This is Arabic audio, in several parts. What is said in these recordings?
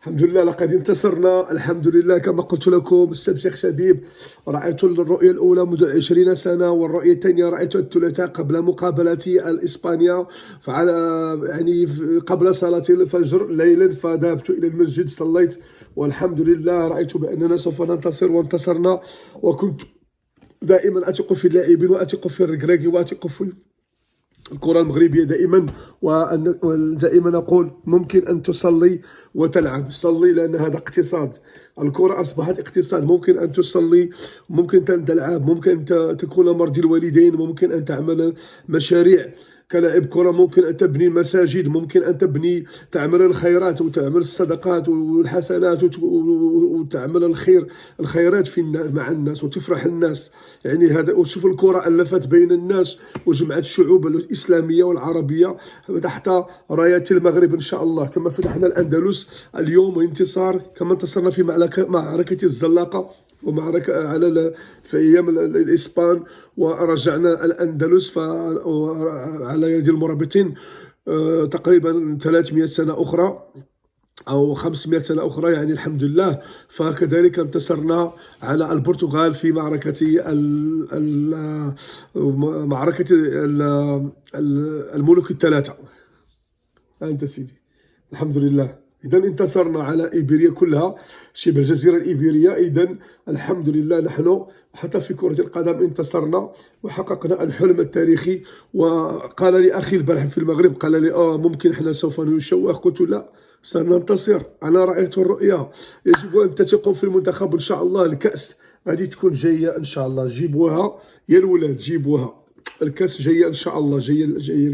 الحمد لله لقد انتصرنا الحمد لله كما قلت لكم الشيخ شبيب. رأيت الرؤية الأولى منذ 20 سنة، والرؤية الثانية رأيتها الثلاثاء قبل مقابلتي الإسبانيا، فعلى يعني قبل صلاة الفجر ليلا فذهبت إلى المسجد صليت، والحمد لله رأيت بأننا سوف ننتصر وانتصرنا. وكنت دائما أثق في اللاعبين وأثق في الركراكي وأثق في الكرة المغربية دائما، ودائما أقول ممكن أن تصلي وتلعب. صلي لأن هذا اقتصاد، الكرة أصبحت اقتصاد. ممكن أن تصلي، ممكن أن تلعب، ممكن أن تكون مرضي الوالدين، ممكن أن تعمل مشاريع كلاعب كرة، ممكن أن تبني مساجد، ممكن أن تعمل الخيرات وتعمل الصدقات والحسنات وتعمل الخيرات مع الناس وتفرح الناس. يعني هذا، وشوف الكرة ألفت بين الناس وجمعت الشعوب الإسلامية والعربية تحت راية المغرب إن شاء الله. كما فتحنا الأندلس اليوم انتصار، كما انتصرنا في معركة الزلاقة ومعركة في أيام الإسبان، ورجعنا الأندلس على يد المرابطين تقريبا 300 سنة أخرى أو 500 سنة أخرى، يعني الحمد لله. فكذلك انتصرنا على البرتغال في معركة الملوك الثلاثة. أنت سيدي الحمد لله. إذا انتصرنا على إيبيريا كلها، شبه الجزيرة الإيبيرية. إذا الحمد لله نحن حتى في كرة القدم انتصرنا وحققنا الحلم التاريخي. وقال لي أخي البارح في المغرب، قال لي ممكن احنا سوف نشوه، قلت لا، سننتصر. أنا رأيت الرؤية. يجب أن تثقوا في المنتخب إن شاء الله. الكأس غادي تكون جاية إن شاء الله، جيبوها يا الولاد، جيبوها. الكأس جاية إن شاء الله، جاية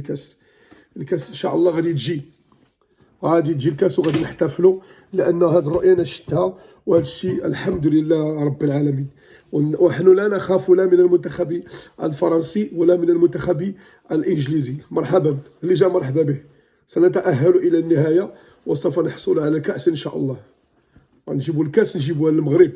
الكأس إن شاء الله غادي تجي الكاس وغادي نحتفلوا، لأن هذه الرؤية أنا شفتها، وهذا الشيء الحمد لله رب العالمين. ونحن لا نخاف لا من المنتخب الفرنسي ولا من المنتخب الإنجليزي. مرحبا، اللي جا مرحبا به. سنتأهل إلى النهاية وسوف نحصل على كأس إن شاء الله. غنجيبوا الكأس، نجيبوها للمغرب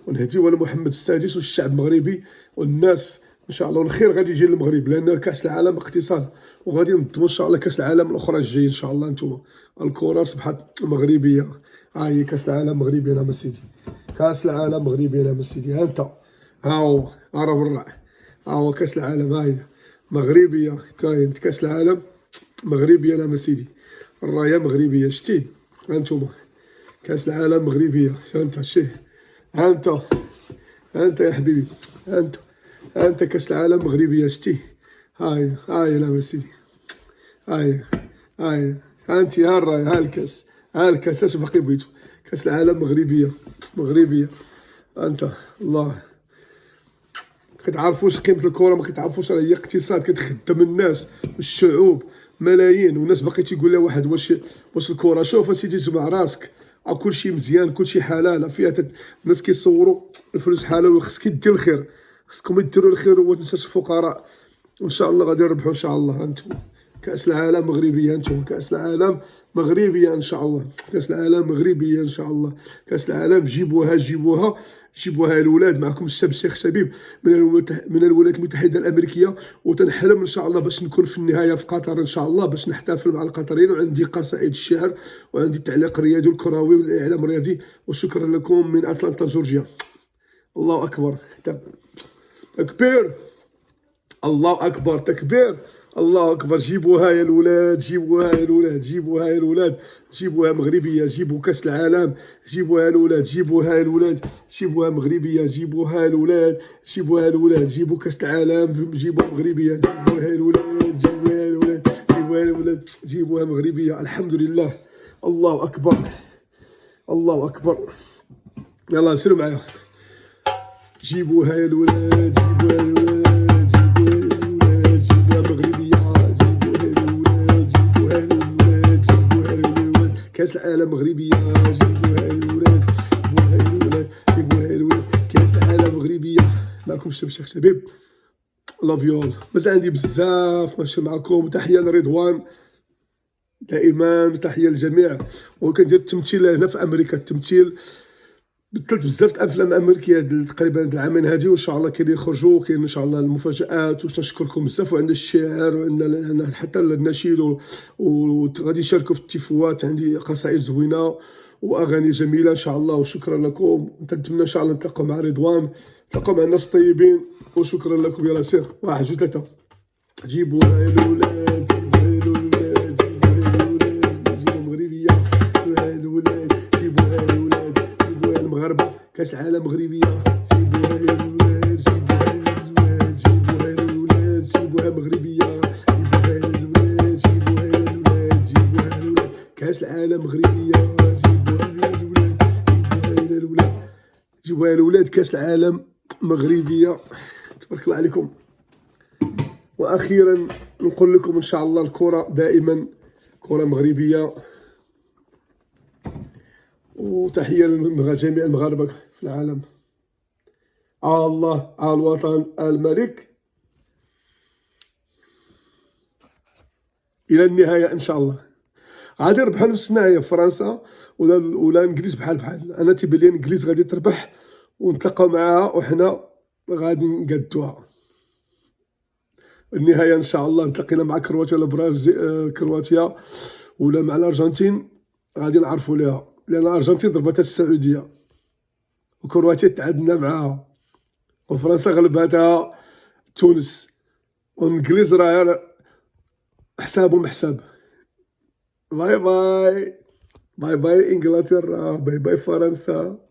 ونهديوها لمحمد السادس والشعب المغربي والناس ان شاء الله. والخير غادي يجي للمغرب، لان كاس العالم اقتصاد، وغادي ننظموا ان شاء الله كاس العالم الاخرى الجاي ان شاء الله. نتوما الكره اصبحت مغربيه، هي كاس العالم مغربي. نعم سيدي، كاس العالم مغربي. نعم سيدي، ها انت، ها هو عرف الرع، ها هو كاس العالم، هاي مغربيه. كاين كاس العالم مغربيه. نعم سيدي، الرايه مغربيه. شتي ها انتوما، كاس العالم مغربيه. ها انت شتي، ها انت يا حبيبي، ها انت كاس العالم مغربيه. شتي، هاي لا سيدي، هاي ها انت، ها الراي، ها الكاس اش باقي بغيتو؟ كاس العالم مغربيه. انت الله، كتعرفوش قيمه الكره، ما كتعرفوش راه هي اقتصاد، كتخدم الناس والشعوب ملايين. والناس باقي تيقول لها واحد واش الكره. شوف اسيدي، جمع راسك، كلشي مزيان، كلشي حلال فيها. الناس كيصوروا الفلوس حلال، خصك دير الخير، خصكم ديروا الخير وما تنساش الفقراء، وان شاء الله غادي نربحوا ان شاء الله. انتم كاس العالم مغربيه، انتم كاس العالم مغربيه ان شاء الله، كاس العالم مغربيه ان شاء الله. كاس العالم جيبوها الاولاد. معكم الشيخ شبيب من الولايات المتحده الامريكيه، وتنحلم ان شاء الله باش نكون في النهايه في قطر ان شاء الله، باش نحتفل مع القطريين. وعندي قصائد الشعر، وعندي التعليق الرياضي والكروي والاعلام الرياضي. وشكرا لكم من اتلانتا جورجيا. الله اكبر، تكبير، الله اكبر، تكبير، الله اكبر. جيبوها يا الولاد، جيبوها مغربيه. جيبوا كاس العالم، جيبوها الولاد، جيبوها مغربيه، جيبوها الولاد، جيبوا كاس العالم، جيبوها مغربيه، جيبوها مغربيه. الحمد لله، الله اكبر، الله اكبر. يلا سيروا معايا، جيبوها يا الولاد، كاس العالم مغربيه. جيبوها الولاد، كاس العالم مغربيه. معكم الشيخ شبيب، لافيول. مازال عندي بزاف ماشي معكم. تحيه لرضوان دائما، تحيه للجميع. وكندير التمثيل هنا في امريكا. التمثيل بدلت بزاف الافلام امريكيه تقريبا العامين هادي، وان شاء الله كاين يخرجوا، كاين ان شاء الله المفاجات. وتنشكركم بزاف. وعندنا الشعر، وعندنا حتى النشيد، وغادي نشاركوا في التيفوات. عندي قصائد زوينه، واغاني جميله ان شاء الله. وشكرا لكم، نتمنى ان شاء الله نتلاقوا مع رضوان، نتلاقوا مع الناس الطيبين. وشكرا لكم. يلا سير، 1 2 3. جيبوها الولاد، جيبوها الولاد، جيبوها الولاد، جيبوها مغربيه، جيبوها الولاد، جيبوها الولاد، جيبوها المغاربه، كاس العالم مغربيه، جيبوها الولاد، جيبوها الولاد، جيبوها الولاد، جيبوها مغربيه، جيبوها الولاد، جيبوها الولاد، جيبوها الولاد، كاس العالم مغربيه، جيبوها الولاد، جيبوها الولاد، جيبوها الولاد، كاس العالم مغربيه. تبارك الله عليكم. واخيرا نقول لكم ان شاء الله الكره دائما كره مغربيه، وتحيه لجميع المغاربه في العالم. الله، الوطن، الملك، الى النهايه ان شاء الله. غادي نربحو نفس النهايه في فرنسا ولا الانجليز بحال انا تيبان لي الانجليز غادي تربح ونتلاقاو معاها وحنا غادي نقادوها. النهايه ان شاء الله نتلاقينا مع كرواتيا ولا برازيل، كرواتيا ولا مع الارجنتين غادي نعرفوا ليها، لان الارجنتين ضربتها السعوديه وكرواتيا تعادلنا معاها، وفرنسا غلبتها تونس، والانجليز راه حسابهم حساب. باي باي، باي باي انجلترا، باي باي فرنسا.